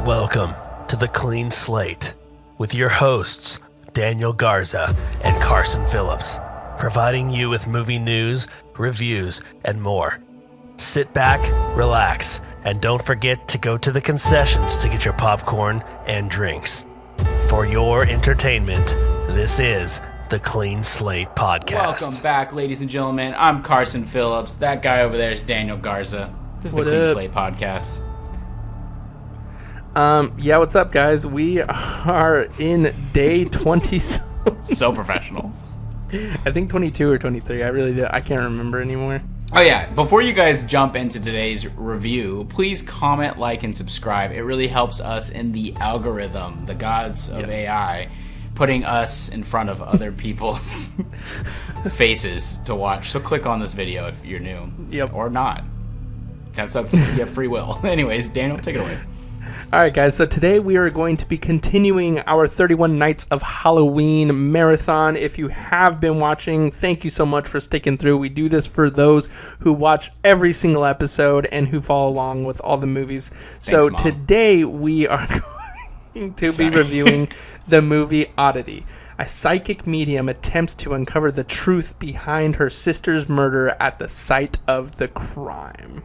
Welcome to The Clean Slate with your hosts, Daniel Garza and Carson Phillips, providing you with movie news, reviews, and more. Sit back, relax, and don't forget to go to the concessions to get your popcorn and drinks. For your entertainment, this is The Clean Slate Podcast. Welcome back, ladies and gentlemen. I'm Carson Phillips. That guy over there is Daniel Garza. This is The Clean Slate Podcast. Yeah, what's up, guys? We are in day 20. So professional. I think 22 or 23. I can't remember anymore. Oh, yeah. Before you guys jump into today's review, please comment, like, and subscribe. It really helps us in the algorithm, the gods of AI, putting us in front of other people's faces to watch. So click on this video if you're new. Yep. Or not. That's up to you. You have free will. Anyways, Daniel, take it away. All right, guys. So today we are going to be continuing our 31 Nights of Halloween marathon. If you have been watching, thank you so much for sticking through. We do this for those who watch every single episode and who follow along with all the movies. So Thanks, Mom. Today we are going to be reviewing the movie Oddity. A psychic medium attempts to uncover the truth behind her sister's murder at the site of the crime.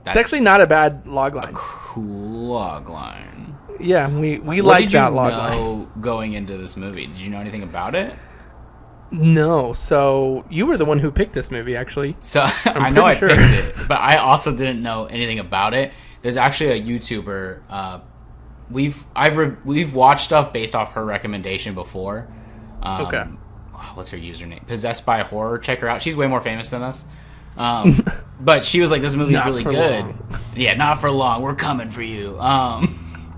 It's actually not a bad logline. Cool logline. Yeah, we like that logline. What did you know going into this movie? Did you know anything about it? No, so you were the one who picked this movie, actually. So I know I picked it, but I also didn't know anything about it. There's actually a YouTuber. We've watched stuff based off her recommendation before. Okay. What's her username? Possessed by Horror. Check her out. She's way more famous than us. But she was like, this movie's really good. Long. Yeah, not for long. We're coming for you.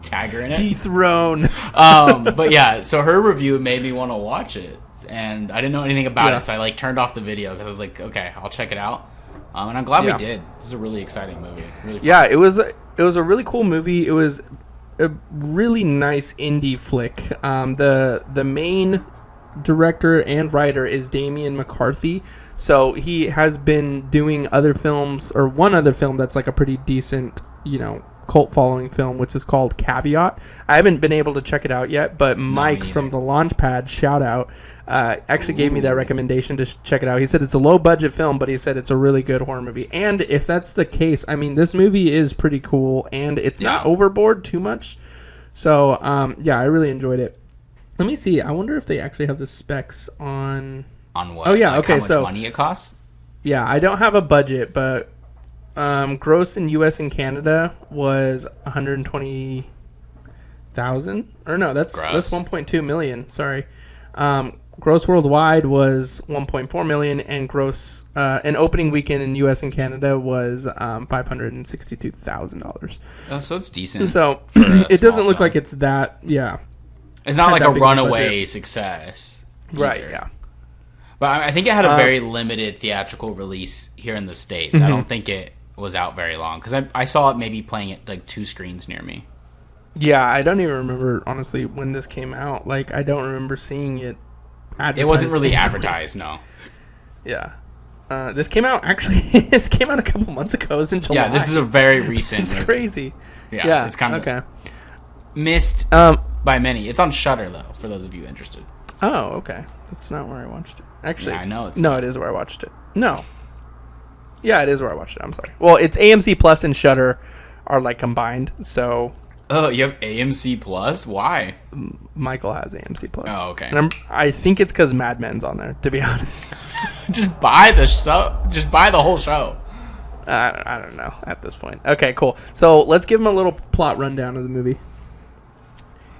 Tag her in it. Dethrone. But yeah, so her review made me want to watch it. And I didn't know anything about it, so I turned off the video because I was like, okay, I'll check it out. And I'm glad we did. This is a really exciting movie. Really fun. Yeah, it was a really cool movie. It was a really nice indie flick. The main director and writer is Damian McCarthy. So he has been doing other films, or one other film that's like a pretty decent, cult following film, which is called Caveat. I haven't been able to check it out yet, but Mike from the Launchpad, shout out, actually gave me that recommendation to check it out. He said it's a low budget film, but he said it's a really good horror movie. And if that's the case, I mean, this movie is pretty cool and it's not overboard too much. So, I really enjoyed it. Let me see. I wonder if they actually have the specs on... On what? Oh, yeah. Like okay, how much so money it costs? Yeah, I don't have a budget, but gross in U.S. and Canada was $120,000. Or no, that's 1.2 million. Sorry. Gross worldwide was 1.4 million, and gross an opening weekend in U.S. and Canada was $562,000. Oh, so it's decent. So it doesn't look like it's that. Yeah, it's not like a runaway success. Right. Either. Yeah. But I think it had a very limited theatrical release here in the States. I don't think it was out very long because I saw it maybe playing at like 2 screens near me. Yeah, I don't even remember, honestly, when this came out. Like, I don't remember seeing it advertised. It wasn't really advertised, no. Yeah. This came out, actually, this came out a couple months ago. It was in July. Yeah, this is a very recent It's movie. crazy. Yeah, it's kind of missed by many. It's on Shudder, though, for those of you interested. Oh, okay. That's not where I watched it. Actually, yeah, I know it's it is where I watched it. No. Yeah, it is where I watched it. I'm sorry. Well, it's AMC Plus and Shudder are like combined, so... Oh, you have AMC Plus? Why? Michael has AMC Plus. Oh, okay. And I think it's because Mad Men's on there, to be honest. Just buy the show. Just buy the whole show. I don't know at this point. Okay, cool. So let's give him a little plot rundown of the movie.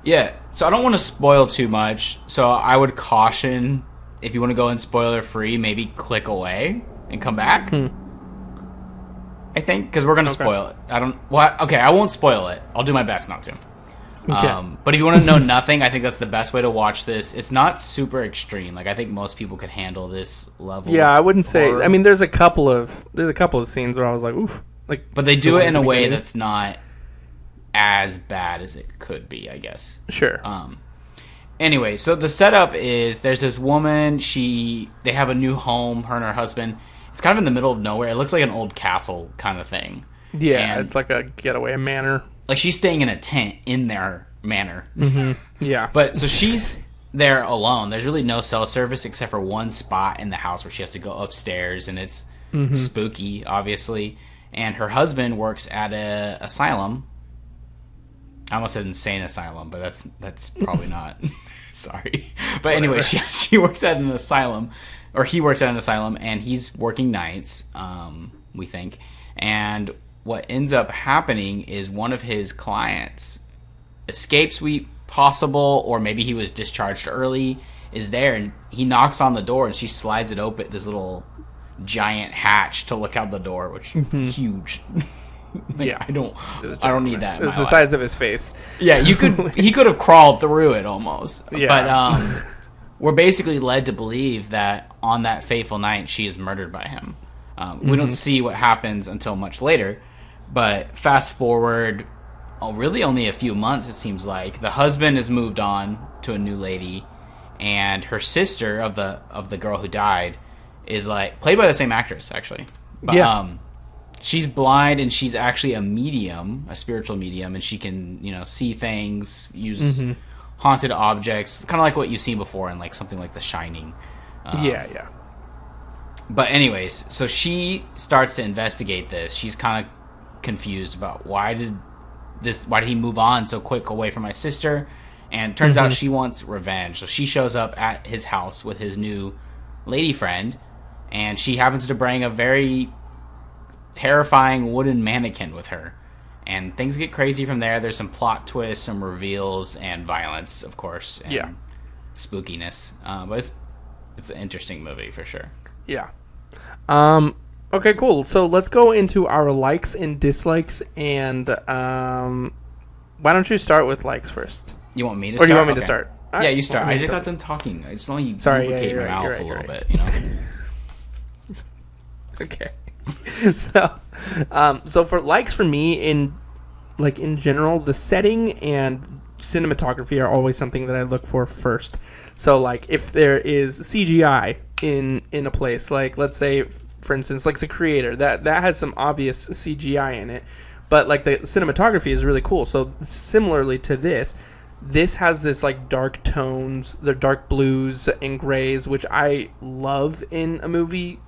Yeah, so I don't want to spoil too much, so I would caution, if you want to go in spoiler-free, maybe click away and come back. I think, because we're going to spoil it. I won't spoil it. I'll do my best not to. Okay. But if you want to know nothing, I think that's the best way to watch this. It's not super extreme. Like, I think most people could handle this level. Yeah, I wouldn't say... I mean, there's a couple of scenes where I was like, oof. But they do it in a way that's not as bad as it could be, I guess. Sure. Anyway, so the setup is there's this woman. They have a new home, her and her husband. It's kind of in the middle of nowhere. It looks like an old castle kind of thing. Yeah, it's like a getaway manor. like she's staying in a tent in their manor. Yeah. But so she's there alone. There's really no cell service except for one spot in the house where she has to go upstairs, and it's spooky, obviously. And her husband works at a asylum. I almost said insane asylum, but that's probably not. Sorry. But anyway, she works at an asylum, or he works at an asylum, and he's working nights, we think. And what ends up happening is one of his clients escapes, possible, or maybe he was discharged early, is there, and he knocks on the door, and she slides it open, this little giant hatch to look out the door, which huge. Yeah, I don't need that. It was the size of his face. Yeah, he could have crawled through it almost. Yeah. But we're basically led to believe that on that fateful night she is murdered by him. We don't see what happens until much later, but fast forward, really only a few months, it seems like. The husband has moved on to a new lady, and her sister of the girl who died is like played by the same actress, actually. But, yeah. She's blind, and she's actually a medium, a spiritual medium, and she can, see things, use haunted objects, kind of like what you've seen before in like something like The Shining. Yeah. But anyways, so she starts to investigate this. She's kind of confused about why did he move on so quick away from my sister? And it turns out she wants revenge. So she shows up at his house with his new lady friend, and she happens to bring a very terrifying wooden mannequin with her. And things get crazy from there. There's some plot twists, some reveals, and violence, of course, and spookiness. But it's an interesting movie for sure. Yeah. Okay, cool. So let's go into our likes and dislikes, and why don't you start with likes first? You want me to start? Or do you want me to start? Yeah, you start. I just got done talking. I just let you lubricate my mouth a little bit, Okay. So for likes for me, in general, the setting and cinematography are always something that I look for first. So like if there is CGI in a place, like let's say for instance like The Creator, that has some obvious CGI in it, but like the cinematography is really cool. So similarly to this has this like dark tones, the dark blues and grays, which I love in a movie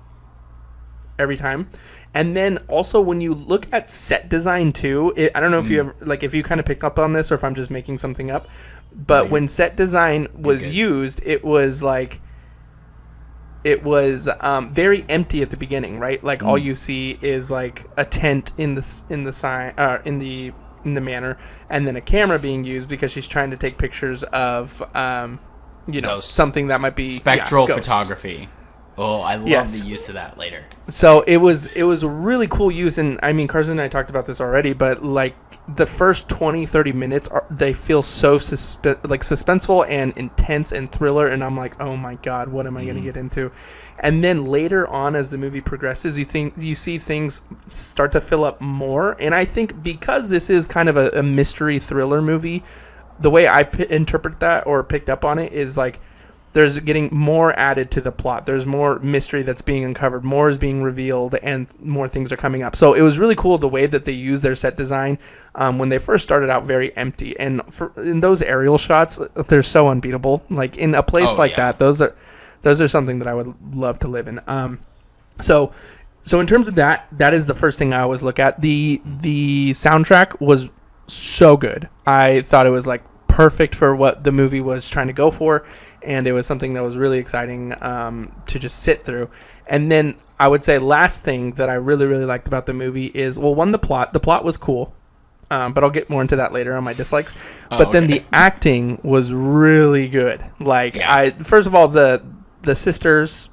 every time. And then also when you look at set design too, I don't know if you ever, like if you kind of picked up on this or if I'm just making something up, but when set design was used, it was very empty at the beginning, right? Like all you see is like a tent in the manor, and then a camera being used because she's trying to take pictures of ghosts. Something that might be spectral photography. Oh, I love the use of that later. So it was a really cool use, and I mean, Carson and I talked about this already, but like the first 20-30 minutes they feel so suspenseful and intense and thriller, and I'm like, oh my god, what am I going to get into? And then later on, as the movie progresses, you see things start to fill up more, and I think because this is kind of a mystery thriller movie, the way I interpret that or picked up on it is like, there's getting more added to the plot. There's more mystery that's being uncovered. More is being revealed, and more things are coming up. So it was really cool the way that they used their set design when they first started out very empty. And in those aerial shots, they're so unbeatable. Like in a place that, those are something that I would love to live in. So in terms of that is the first thing I always look at. The soundtrack was so good. I thought it was like perfect for what the movie was trying to go for, and it was something that was really exciting to just sit through. And then I would say last thing that I really, really liked about the movie is, well, one, the plot. The plot was cool, but I'll get more into that later on my dislikes. Then the acting was really good. Like, first of all, the sisters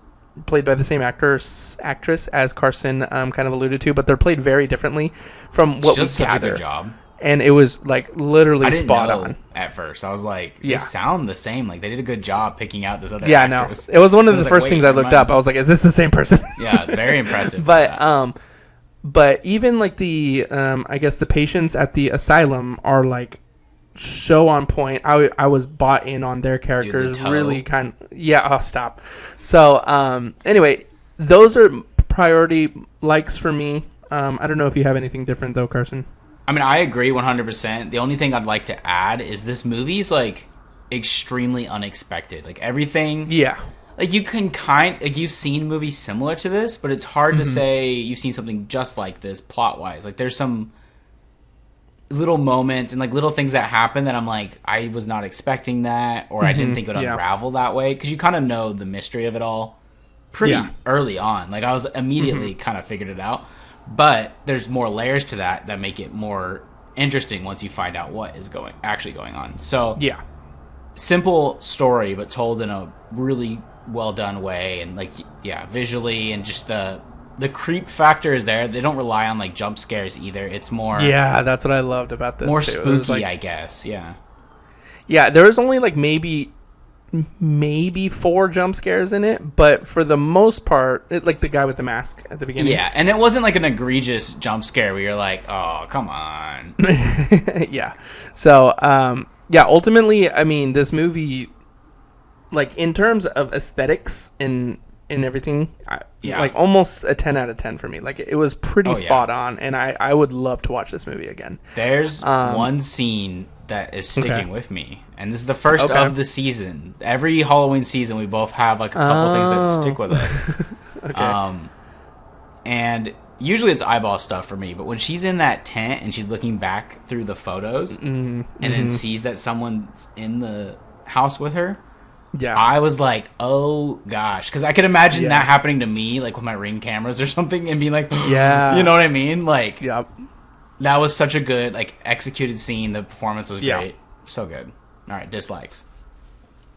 played by the same actress as Carson kind of alluded to, but they're played very differently from what we gather. Good job. And it was like literally spot on. At first, I was like, they sound the same. Like they did a good job picking out this other. actress. No, it was one of the first things I looked up. I was like, is this the same person? Yeah, very impressive. But even like the I guess the patients at the asylum are like so on point. I was bought in on their characters. Dude, really kind. Oh, stop. So anyway, those are priority likes for me. I don't know if you have anything different though, Carson. I mean, I agree 100%. The only thing I'd like to add is this movie's like extremely unexpected. Like everything. Yeah. Like you can you've seen movies similar to this, but it's hard to say you've seen something just like this plot wise. Like there's some little moments and like little things that happen that I'm like, I was not expecting that, or I didn't think it would unravel that way, because you kind of know the mystery of it all pretty early on. Like I was immediately kind of figured it out, but there's more layers to that make it more interesting once you find out what is actually going on. So simple story, but told in a really well done way, and like visually, and just the creep factor is there. They don't rely on like jump scares either. It's more that's what I loved about this. More too. spooky, like, I guess. Yeah, there was only like maybe 4 jump scares in it, but for the most part, like the guy with the mask at the beginning. Yeah, and it wasn't like an egregious jump scare where you're like, oh, come on. So ultimately, I mean, this movie, like in terms of aesthetics and everything, like almost a 10 out of 10 for me. Like it was pretty spot on, and I would love to watch this movie again. There's one scene that is sticking with me, and this is the first of the season. Every Halloween season, we both have like a couple things that stick with us. And usually it's eyeball stuff for me, but when she's in that tent and she's looking back through the photos and then sees that someone's in the house with her, I was like, oh gosh, because I could imagine that happening to me, like with my Ring cameras or something, and being like, you know what I mean? Like, that was such a good, like, executed scene. The performance was great, so good. All right, dislikes.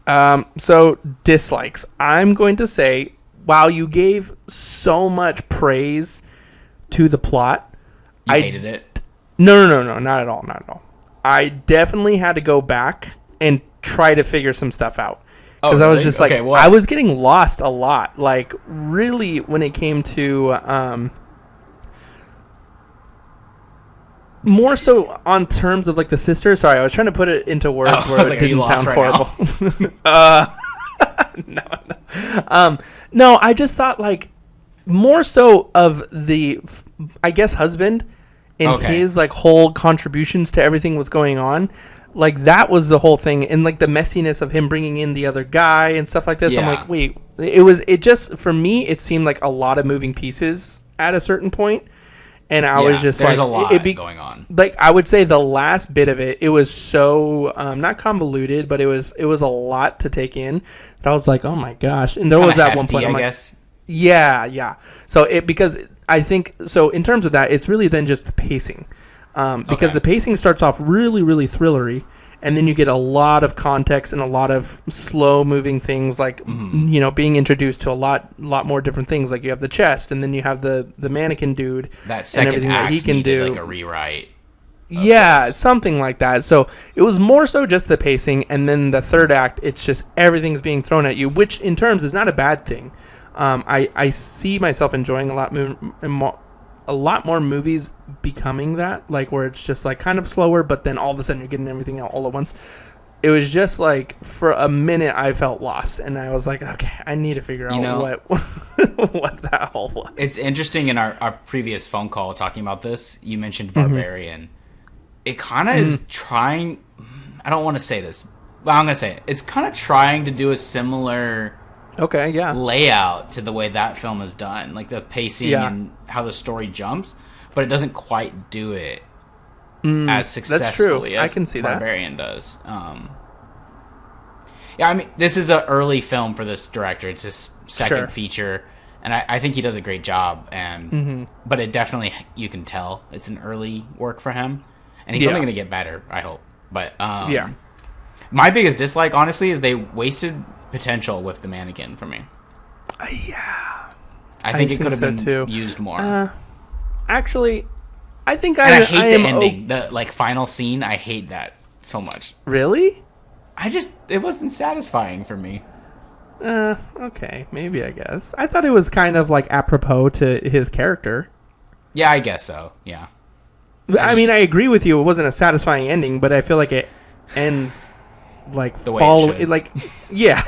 So dislikes. I'm going to say, while you gave so much praise to the plot, I hated it. No, not at all, not at all. I definitely had to go back and try to figure some stuff out. Because I was just like, I was getting lost a lot. Like, really, when it came to more so on terms of like the sister. Sorry, I was trying to put it into words where it didn't sound horrible. No, I just thought like more so of the, I guess, husband and his like whole contributions to everything was going on. Like that was the whole thing, and like the messiness of him bringing in the other guy and stuff like this. I'm like, wait, it just, for me, it seemed like a lot of moving pieces at a certain point. And I was just there's like, a lot going on. Like I would say the last bit of it was so not convoluted, but it was a lot to take in. That I was like, oh my gosh! And there was that one point, I'm like, yeah. So because I think so in terms of that, it's really then just the pacing, because the pacing starts off really, really thrillery, and then you get a lot of context and a lot of slow moving things, like being introduced to a lot more different things. Like you have the chest, and then you have the mannequin dude, that second and everything act that he can do, like a rewrite. Something like that. So it was more so just the pacing, and then the third act, it's just everything's being thrown at you, which in terms is not a bad thing. I see myself enjoying a lot more movies becoming that, like where it's just like kind of slower, but then all of a sudden you're getting everything out all at once. It was just like for a minute I felt lost, and I was like, okay, I need to figure out what that whole was. It's interesting. In our previous phone call talking about this, you mentioned Barbarian. It kind of is trying, I don't want to say this, but I'm going to say it. It's kind of trying to do a similar layout to the way that film is done, like the pacing and how the story jumps, but it doesn't quite do it as successfully as I can see Barbarian does. I mean, this is an early film for this director. It's his second feature, and I think he does a great job. And but it definitely, you can tell it's an early work for him, and he's only going to get better, I hope. But my biggest dislike, honestly, is they wasted potential with the mannequin for me. I think it could have been used more. Actually, I think I hate the ending, the like final scene. I hate that so much. Really? It wasn't satisfying for me. Okay, maybe, I guess. I thought it was kind of like apropos to his character. Yeah, I guess so. Yeah. I mean, I agree with you. It wasn't a satisfying ending, but I feel like it ends like the way it should. Like, yeah.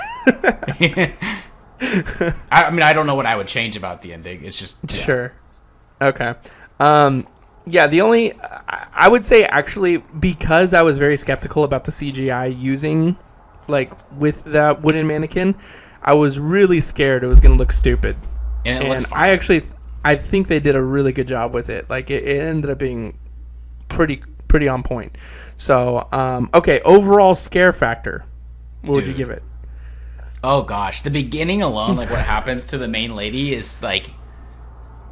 I mean, I don't know what I would change about the ending. It's just sure. Okay. Yeah, the only I would say actually because I was very skeptical about the CGI using like with that wooden mannequin, I was really scared it was going to look stupid. And it looks fine. I think they did a really good job with it. Like it ended up being pretty on point. So, okay, overall scare factor. What would you give it? Oh gosh, the beginning alone, like what happens to the main lady is like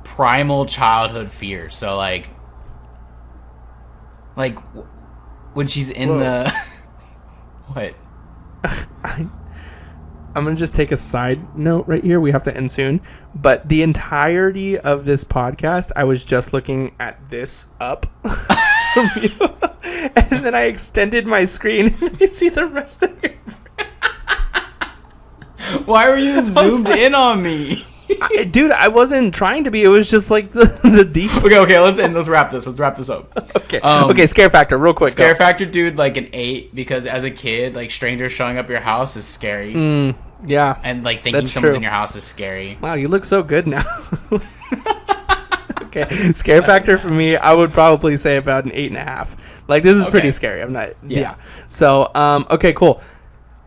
primal childhood fear. So like when she's in the what? I'm going to just take a side note right here. We have to end soon. But the entirety of this podcast, I was just looking at this up from you. And then I extended my screen and you see the rest of it. Why were you zoomed in on me? Dude, I wasn't trying to be. It was just like the deep. Okay, let's wrap this. Let's wrap this up. Okay, scare factor, real quick. Scare factor, dude, like an 8, because as a kid, like strangers showing up at your house is scary. Yeah. And like thinking someone's in your house is scary. Wow, you look so good now. Okay, scare factor for me, I would probably say about an 8.5. Like this is pretty scary. I'm not. Yeah. So, okay, cool.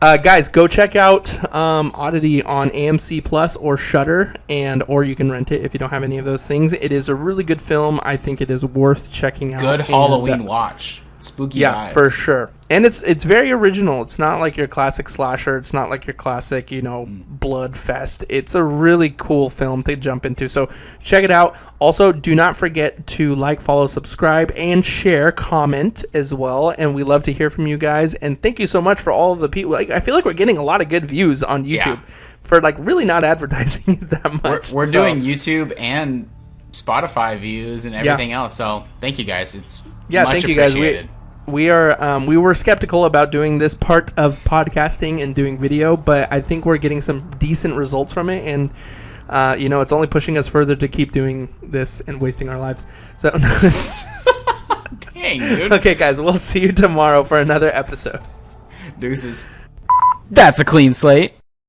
Guys, go check out Oddity on AMC Plus or Shudder, or you can rent it if you don't have any of those things. It is a really good film. I think it is worth checking out. Good Halloween watch. Spooky vibes. For sure. And it's very original. It's not like your classic slasher. It's not like your classic, blood fest. It's a really cool film to jump into. So check it out. Also, do not forget to like, follow, subscribe, and share, comment as well. And we love to hear from you guys. And thank you so much for all of the people. Like, I feel like we're getting a lot of good views on YouTube for like really not advertising that much. We're doing YouTube and Spotify views and everything else. So thank you guys. It's much thank you guys. appreciated. We were skeptical about doing this part of podcasting and doing video, but I think we're getting some decent results from it, and it's only pushing us further to keep doing this and wasting our lives. So, dang, dude. Okay, guys, we'll see you tomorrow for another episode. Deuces. That's a clean slate.